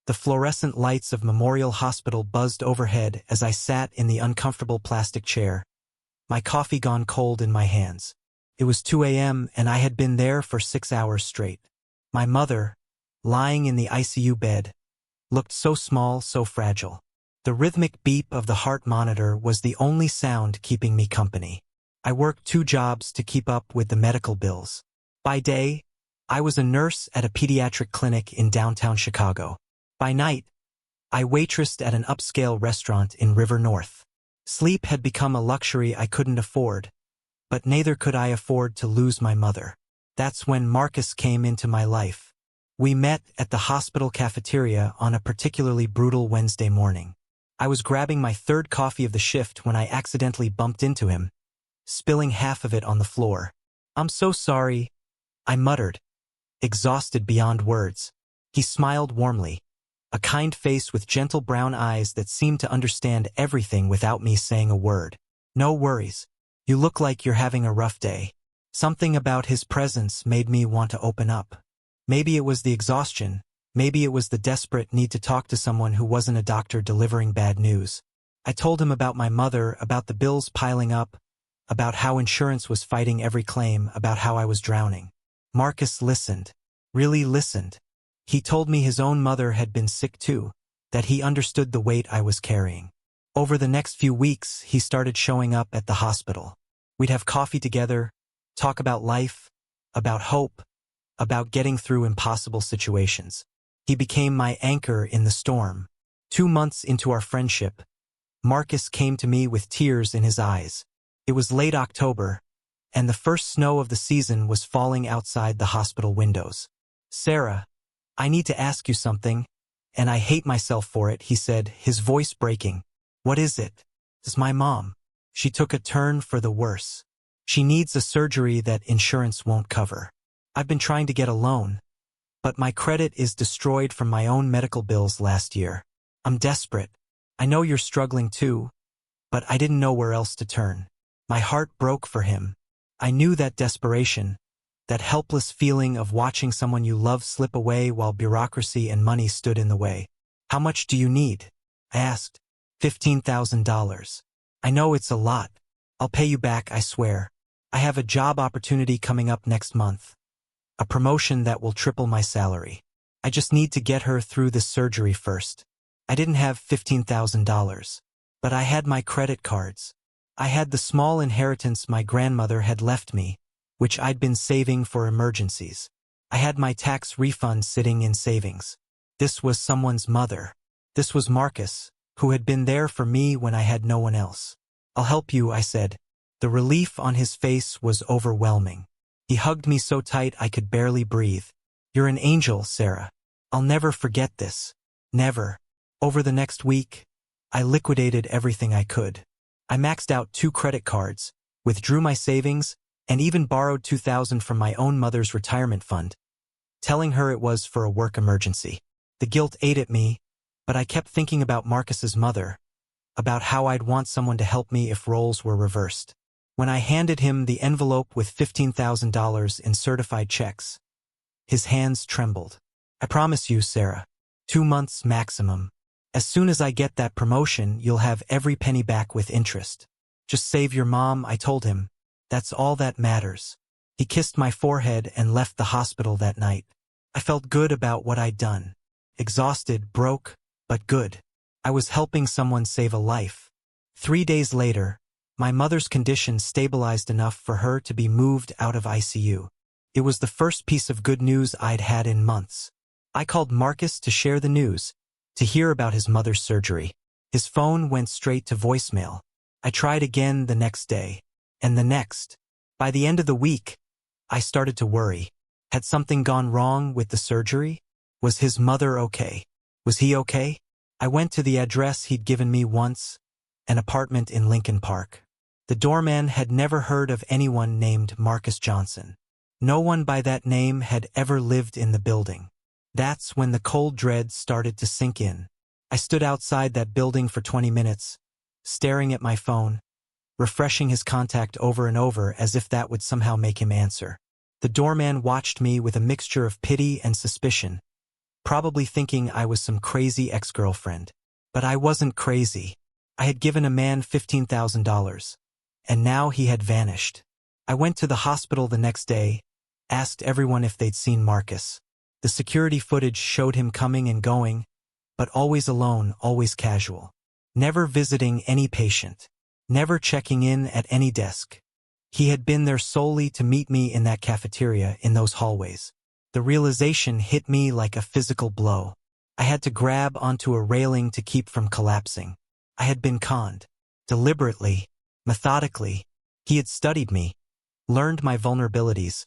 The fluorescent lights of Memorial Hospital buzzed overhead as I sat in the uncomfortable plastic chair, my coffee gone cold in my hands. It was 2 a.m. and I had been there for 6 hours straight. My mother, lying in the ICU bed, looked so small, so fragile. The rhythmic beep of the heart monitor was the only sound keeping me company. I worked 2 jobs to keep up with the medical bills. By day, I was a nurse at a pediatric clinic in downtown Chicago. By night, I waitressed at an upscale restaurant in River North. Sleep had become a luxury I couldn't afford, but neither could I afford to lose my mother. That's when Marcus came into my life. We met at the hospital cafeteria on a particularly brutal Wednesday morning. I was grabbing my 3rd coffee of the shift when I accidentally bumped into him, spilling half of it on the floor. "I'm so sorry," I muttered, exhausted beyond words. He smiled warmly, a kind face with gentle brown eyes that seemed to understand everything without me saying a word. "No worries. You look like you're having a rough day." Something about his presence made me want to open up. Maybe it was the exhaustion, maybe it was the desperate need to talk to someone who wasn't a doctor delivering bad news. I told him about my mother, about the bills piling up, about how insurance was fighting every claim, about how I was drowning. Marcus listened, really listened. He told me his own mother had been sick too, that he understood the weight I was carrying. Over the next few weeks, he started showing up at the hospital. We'd have coffee together, talk about life, about hope, about getting through impossible situations. He became my anchor in the storm. 2 months into our friendship, Marcus came to me with tears in his eyes. It was late October, and the first snow of the season was falling outside the hospital windows. "Sarah, I need to ask you something, and I hate myself for it," he said, his voice breaking. "What is it?" "It's my mom. She took a turn for the worse. She needs a surgery that insurance won't cover. I've been trying to get a loan, but my credit is destroyed from my own medical bills last year. I'm desperate. I know you're struggling too, but I didn't know where else to turn." My heart broke for him. I knew that desperation, that helpless feeling of watching someone you love slip away while bureaucracy and money stood in the way. "How much do you need?" I asked. $15,000. "I know it's a lot. I'll pay you back, I swear. I have a job opportunity coming up next month. A promotion that will triple my salary. I just need to get her through this surgery first." I didn't have $15,000, but I had my credit cards. I had the small inheritance my grandmother had left me, which I'd been saving for emergencies. I had my tax refund sitting in savings. This was someone's mother. This was Marcus, who had been there for me when I had no one else. "I'll help you," I said. The relief on his face was overwhelming. He hugged me so tight I could barely breathe. "You're an angel, Sarah. I'll never forget this. Never." Over the next week, I liquidated everything I could. I maxed out 2 credit cards, withdrew my savings, and even borrowed $2,000 from my own mother's retirement fund, telling her it was for a work emergency. The guilt ate at me, but I kept thinking about Marcus's mother, about how I'd want someone to help me if roles were reversed. When I handed him the envelope with $15,000 in certified checks, his hands trembled. "I promise you, Sarah, 2 months maximum. As soon as I get that promotion, you'll have every penny back with interest. Just save your mom," I told him. "That's all that matters." He kissed my forehead and left the hospital that night. I felt good about what I'd done. Exhausted, broke, but good. I was helping someone save a life. 3 days later, my mother's condition stabilized enough for her to be moved out of ICU. It was the first piece of good news I'd had in months. I called Marcus to share the news, to hear about his mother's surgery. His phone went straight to voicemail. I tried again the next day, and the next. By the end of the week, I started to worry. Had something gone wrong with the surgery? Was his mother okay? Was he okay? I went to the address he'd given me once, an apartment in Lincoln Park. The doorman had never heard of anyone named Marcus Johnson. No one by that name had ever lived in the building. That's when the cold dread started to sink in. I stood outside that building for 20 minutes, staring at my phone, refreshing his contact over and over as if that would somehow make him answer. The doorman watched me with a mixture of pity and suspicion, probably thinking I was some crazy ex-girlfriend. But I wasn't crazy. I had given a man $15,000, and now he had vanished. I went to the hospital the next day, asked everyone if they'd seen Marcus. The security footage showed him coming and going, but always alone, always casual. Never visiting any patient. Never checking in at any desk. He had been there solely to meet me in that cafeteria, in those hallways. The realization hit me like a physical blow. I had to grab onto a railing to keep from collapsing. I had been conned. Deliberately, methodically. He had studied me, learned my vulnerabilities,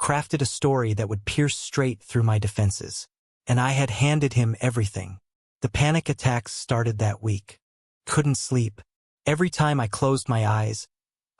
crafted a story that would pierce straight through my defenses. And I had handed him everything. The panic attacks started that week. Couldn't sleep. Every time I closed my eyes,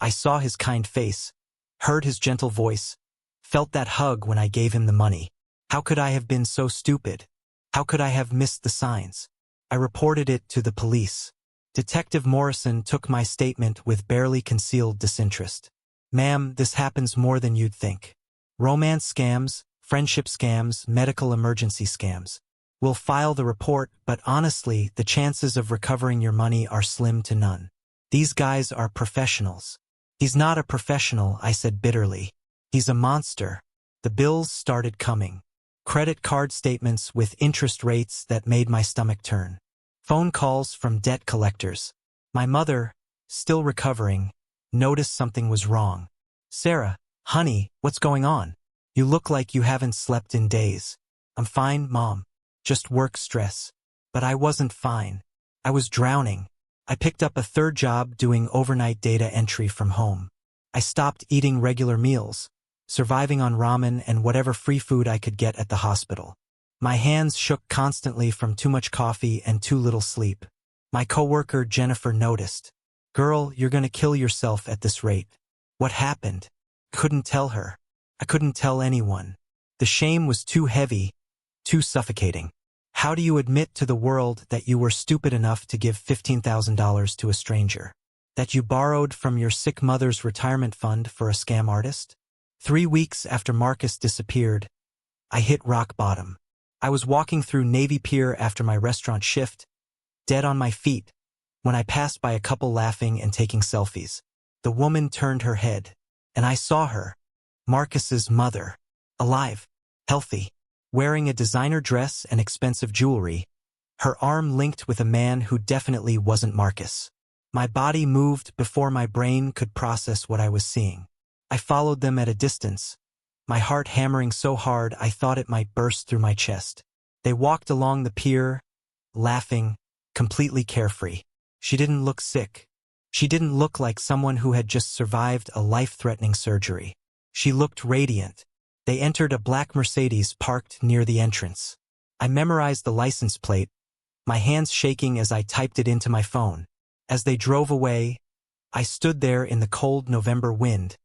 I saw his kind face, heard his gentle voice, felt that hug when I gave him the money. How could I have been so stupid? How could I have missed the signs? I reported it to the police. Detective Morrison took my statement with barely concealed disinterest. "Ma'am, this happens more than you'd think. Romance scams, friendship scams, medical emergency scams. We'll file the report, but honestly, the chances of recovering your money are slim to none. These guys are professionals." "He's not a professional," I said bitterly. "He's a monster." The bills started coming. Credit card statements with interest rates that made my stomach turn. Phone calls from debt collectors. My mother, still recovering, noticed something was wrong. "Sarah, honey, what's going on? You look like you haven't slept in days." "I'm fine, Mom. Just work stress." But I wasn't fine. I was drowning. I picked up a third job doing overnight data entry from home. I stopped eating regular meals, surviving on ramen and whatever free food I could get at the hospital. My hands shook constantly from too much coffee and too little sleep. My coworker Jennifer noticed. "Girl, you're gonna kill yourself at this rate." What happened? Couldn't tell her. I couldn't tell anyone. The shame was too heavy, too suffocating. How do you admit to the world that you were stupid enough to give $15,000 to a stranger? That you borrowed from your sick mother's retirement fund for a scam artist? 3 weeks after Marcus disappeared, I hit rock bottom. I was walking through Navy Pier after my restaurant shift, dead on my feet, when I passed by a couple laughing and taking selfies. The woman turned her head, and I saw her, Marcus's mother, alive, healthy, wearing a designer dress and expensive jewelry, her arm linked with a man who definitely wasn't Marcus. My body moved before my brain could process what I was seeing. I followed them at a distance, my heart hammering so hard I thought it might burst through my chest. They walked along the pier, laughing, completely carefree. She didn't look sick. She didn't look like someone who had just survived a life-threatening surgery. She looked radiant. They entered a black Mercedes parked near the entrance. I memorized the license plate, my hands shaking as I typed it into my phone. As they drove away, I stood there in the cold November wind,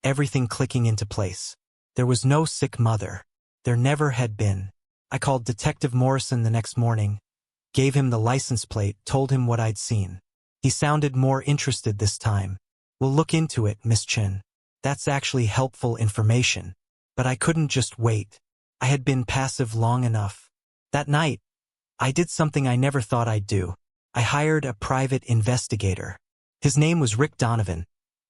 everything clicking into place. There was no sick mother. There never had been. I called Detective Morrison the next morning, gave him the license plate, told him what I'd seen. He sounded more interested this time. "We'll look into it, Miss Chen. That's actually helpful information." But I couldn't just wait. I had been passive long enough. That night, I did something I never thought I'd do. I hired a private investigator. His name was Rick Donovan,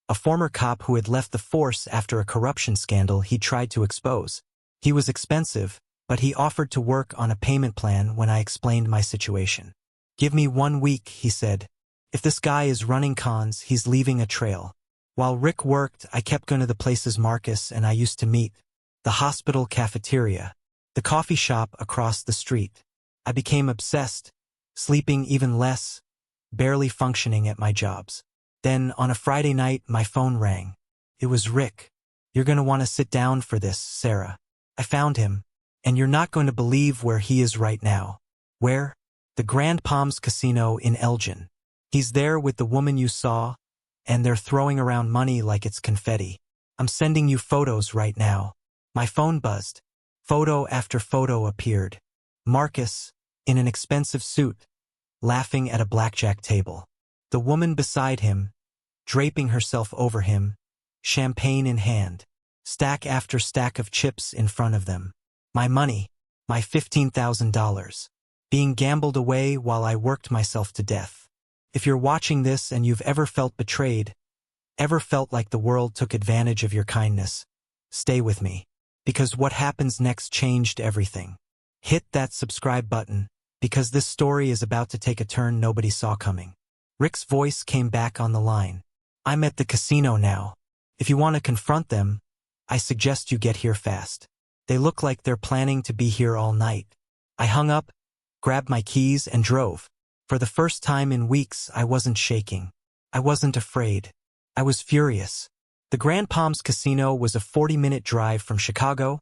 a former cop who had left the force after a corruption scandal he tried to expose. He was expensive, but he offered to work on a payment plan when I explained my situation. "Give me 1 week," he said. "If this guy is running cons, he's leaving a trail." While Rick worked, I kept going to the places Marcus and I used to meet. The hospital cafeteria, the coffee shop across the street. I became obsessed, sleeping even less, barely functioning at my jobs. Then, on a Friday night, my phone rang. It was Rick. "You're going to want to sit down for this, Sarah. I found him, and you're not going to believe where he is right now." "Where?" "The Grand Palms Casino in Elgin. He's there with the woman you saw, and they're throwing around money like it's confetti. I'm sending you photos right now." My phone buzzed. Photo after photo appeared. Marcus, in an expensive suit, laughing at a blackjack table. The woman beside him, draping herself over him, champagne in hand. Stack after stack of chips in front of them. My money. My $15,000. Being gambled away while I worked myself to death. If you're watching this and you've ever felt betrayed, ever felt like the world took advantage of your kindness, stay with me. Because what happens next changed everything. Hit that subscribe button, because this story is about to take a turn nobody saw coming. Rick's voice came back on the line. I'm at the casino now. If you want to confront them, I suggest you get here fast. They look like they're planning to be here all night. I hung up, grabbed my keys, and drove. For the first time in weeks, I wasn't shaking. I wasn't afraid. I was furious. The Grand Palms Casino was a 40-minute drive from Chicago,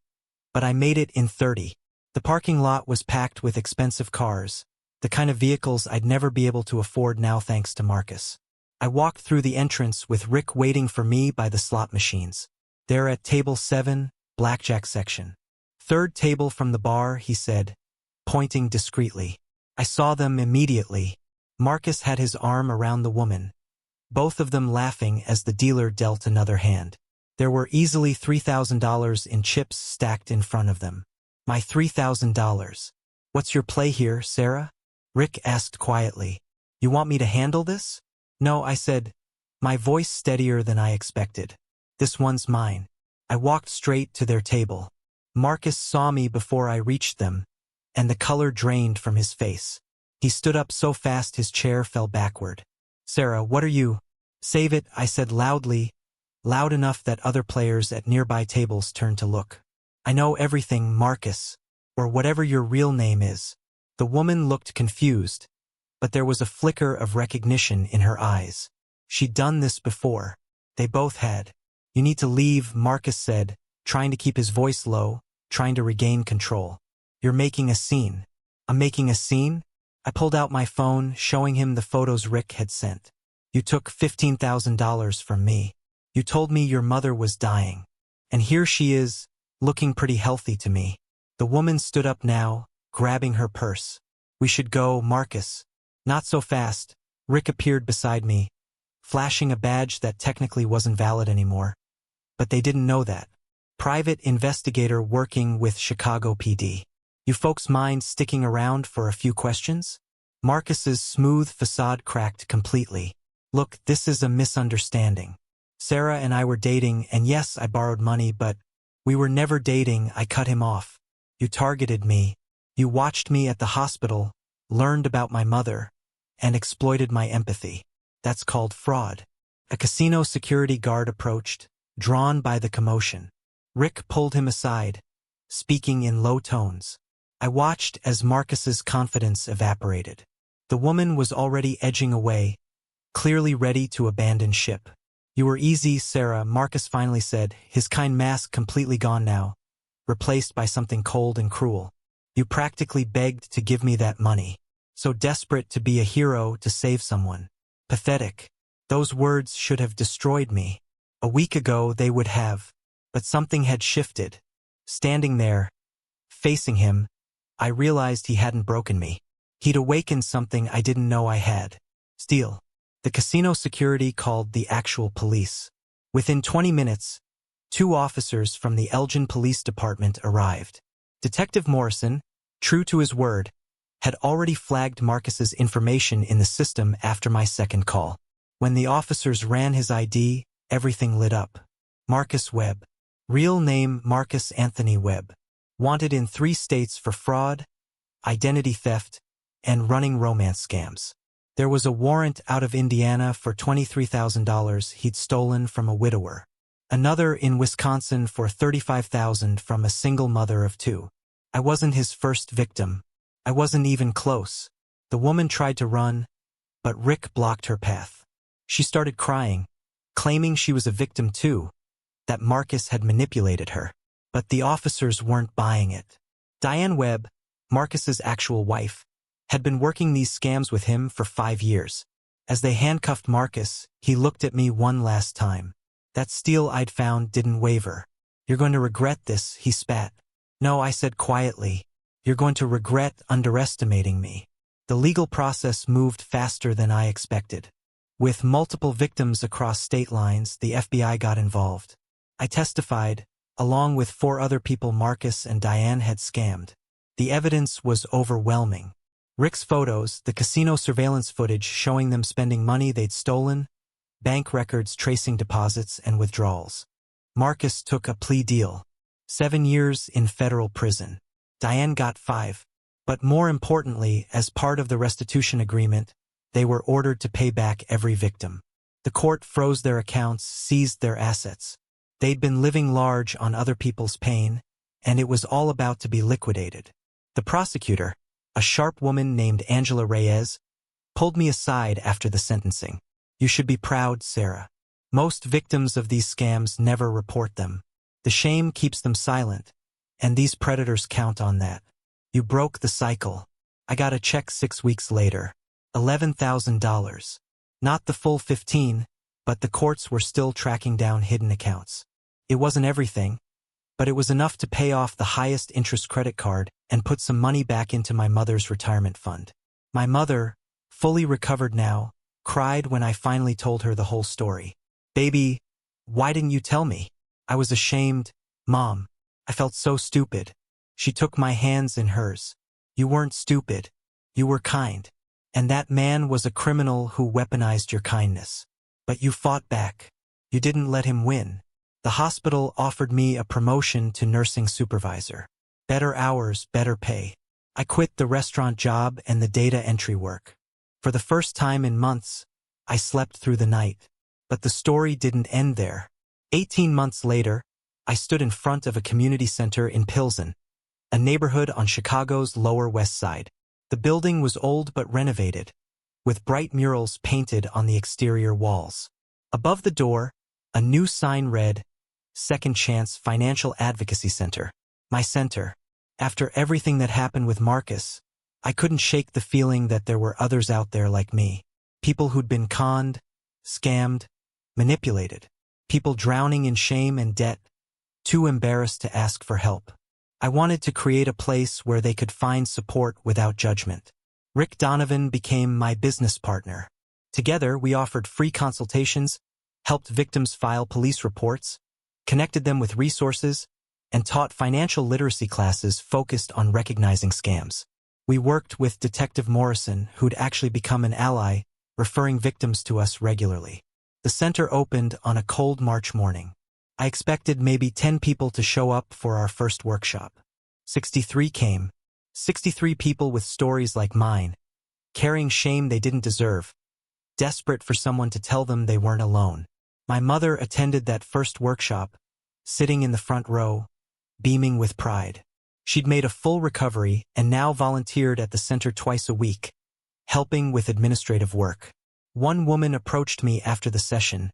but I made it in 30. The parking lot was packed with expensive cars, the kind of vehicles I'd never be able to afford now thanks to Marcus. I walked through the entrance with Rick waiting for me by the slot machines. They're at table 7, blackjack section. Third table from the bar, he said, pointing discreetly. I saw them immediately. Marcus had his arm around the woman, both of them laughing as the dealer dealt another hand. There were easily $3,000 in chips stacked in front of them. My $3,000. What's your play here, Sarah? Rick asked quietly. You want me to handle this? No, I said, my voice steadier than I expected. This one's mine. I walked straight to their table. Marcus saw me before I reached them, and the color drained from his face. He stood up so fast his chair fell backward. Sarah, what are you? Save it, I said loudly, loud enough that other players at nearby tables turned to look. I know everything, Marcus, or whatever your real name is. The woman looked confused, but there was a flicker of recognition in her eyes. She'd done this before. They both had. You need to leave, Marcus said, trying to keep his voice low, trying to regain control. You're making a scene. I'm making a scene? I pulled out my phone, showing him the photos Rick had sent. You took $15,000 from me. You told me your mother was dying. And here she is, looking pretty healthy to me. The woman stood up now, grabbing her purse. We should go, Marcus. Not so fast. Rick appeared beside me, flashing a badge that technically wasn't valid anymore. But they didn't know that. Private investigator working with Chicago PD. You folks mind sticking around for a few questions? Marcus's smooth facade cracked completely. Look, this is a misunderstanding. Sarah and I were dating, and yes, I borrowed money, but we were never dating. I cut him off. You targeted me. You watched me at the hospital, learned about my mother, and exploited my empathy. That's called fraud. A casino security guard approached, drawn by the commotion. Rick pulled him aside, speaking in low tones. I watched as Marcus's confidence evaporated. The woman was already edging away, clearly ready to abandon ship. You were easy, Sarah, Marcus finally said, his kind mask completely gone now, replaced by something cold and cruel. You practically begged to give me that money. So desperate to be a hero to save someone. Pathetic. Those words should have destroyed me. A week ago they would have. But something had shifted. Standing there, facing him, I realized he hadn't broken me. He'd awakened something I didn't know I had. Steal. The casino security called the actual police. Within 20 minutes, 2 officers from the Elgin Police Department arrived. Detective Morrison, true to his word, had already flagged Marcus's information in the system after my second call. When the officers ran his ID, everything lit up. Marcus Webb. Real name Marcus Anthony Webb. Wanted in 3 states for fraud, identity theft, and running romance scams. There was a warrant out of Indiana for $23,000 he'd stolen from a widower. Another in Wisconsin for $35,000 from a single mother of 2. I wasn't his first victim. I wasn't even close. The woman tried to run, but Rick blocked her path. She started crying, claiming she was a victim too, that Marcus had manipulated her. But the officers weren't buying it. Diane Webb, Marcus's actual wife, had been working these scams with him for 5 years. As they handcuffed Marcus, he looked at me one last time. That steel I'd found didn't waver. You're going to regret this, he spat. No, I said quietly. You're going to regret underestimating me. The legal process moved faster than I expected. With multiple victims across state lines, the FBI got involved. I testified, along with 4 other people Marcus and Diane had scammed. The evidence was overwhelming. Rick's photos, the casino surveillance footage showing them spending money they'd stolen, bank records tracing deposits and withdrawals. Marcus took a plea deal. 7 years in federal prison. Diane got 5. But more importantly, as part of the restitution agreement, they were ordered to pay back every victim. The court froze their accounts, seized their assets. They'd been living large on other people's pain, and it was all about to be liquidated. The prosecutor, a sharp woman named Angela Reyes, pulled me aside after the sentencing. "You should be proud, Sarah. Most victims of these scams never report them. The shame keeps them silent, and these predators count on that. You broke the cycle." I got a check 6 weeks later. $11,000. Not the full 15, but the courts were still tracking down hidden accounts. It wasn't everything, but it was enough to pay off the highest interest credit card and put some money back into my mother's retirement fund. My mother, fully recovered now, cried when I finally told her the whole story. "Baby, why didn't you tell me?" I was ashamed. "Mom, I felt so stupid." She took my hands in hers. "You weren't stupid. You were kind. And that man was a criminal who weaponized your kindness. But you fought back. You didn't let him win." The hospital offered me a promotion to nursing supervisor. Better hours, better pay. I quit the restaurant job and the data entry work. For the first time in months, I slept through the night. But the story didn't end there. 18 months later, I stood in front of a community center in Pilsen, a neighborhood on Chicago's Lower West Side. The building was old but renovated, with bright murals painted on the exterior walls. Above the door, a new sign read, "Second Chance Financial Advocacy Center." My center. After everything that happened with Marcus, I couldn't shake the feeling that there were others out there like me. People who'd been conned, scammed, manipulated. People drowning in shame and debt, too embarrassed to ask for help. I wanted to create a place where they could find support without judgment. Rick Donovan became my business partner. Together, we offered free consultations, helped victims file police reports, connected them with resources, and taught financial literacy classes focused on recognizing scams. We worked with Detective Morrison, who'd actually become an ally, referring victims to us regularly. The center opened on a cold March morning. I expected maybe 10 people to show up for our first workshop. 63 came. 63 people with stories like mine, carrying shame they didn't deserve, desperate for someone to tell them they weren't alone. My mother attended that first workshop, sitting in the front row, beaming with pride. She'd made a full recovery and now volunteered at the center twice a week, helping with administrative work. One woman approached me after the session,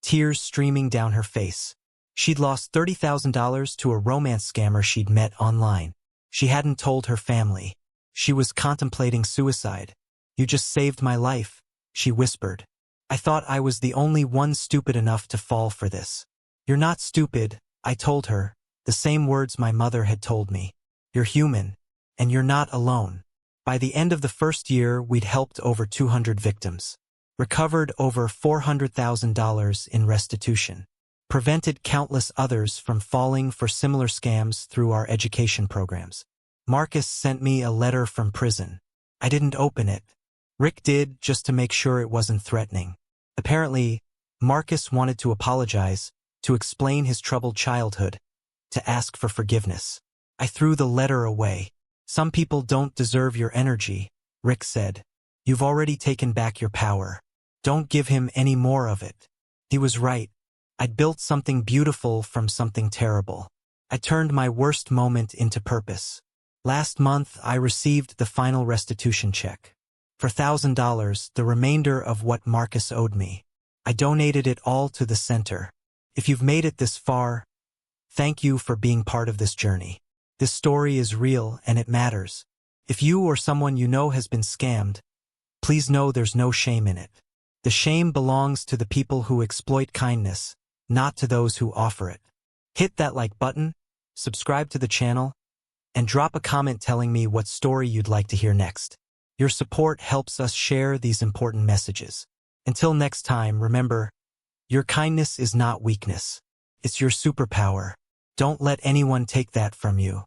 tears streaming down her face. She'd lost $30,000 to a romance scammer she'd met online. She hadn't told her family. She was contemplating suicide. "You just saved my life," she whispered. I thought I was the only one stupid enough to fall for this. "You're not stupid," I told her, the same words my mother had told me. "You're human, and you're not alone." By the end of the first year, we'd helped over 200 victims, recovered over $400,000 in restitution, prevented countless others from falling for similar scams through our education programs. Marcus sent me a letter from prison. I didn't open it. Rick did, just to make sure it wasn't threatening. Apparently, Marcus wanted to apologize, to explain his troubled childhood, to ask for forgiveness. I threw the letter away. "Some people don't deserve your energy," Rick said. "You've already taken back your power. Don't give him any more of it." He was right. I'd built something beautiful from something terrible. I turned my worst moment into purpose. Last month, I received the final restitution check. For $1,000, the remainder of what Marcus owed me. I donated it all to the center. If you've made it this far, thank you for being part of this journey. This story is real and it matters. If you or someone you know has been scammed, please know there's no shame in it. The shame belongs to the people who exploit kindness, not to those who offer it. Hit that like button, subscribe to the channel, and drop a comment telling me what story you'd like to hear next. Your support helps us share these important messages. Until next time, remember, your kindness is not weakness. It's your superpower. Don't let anyone take that from you.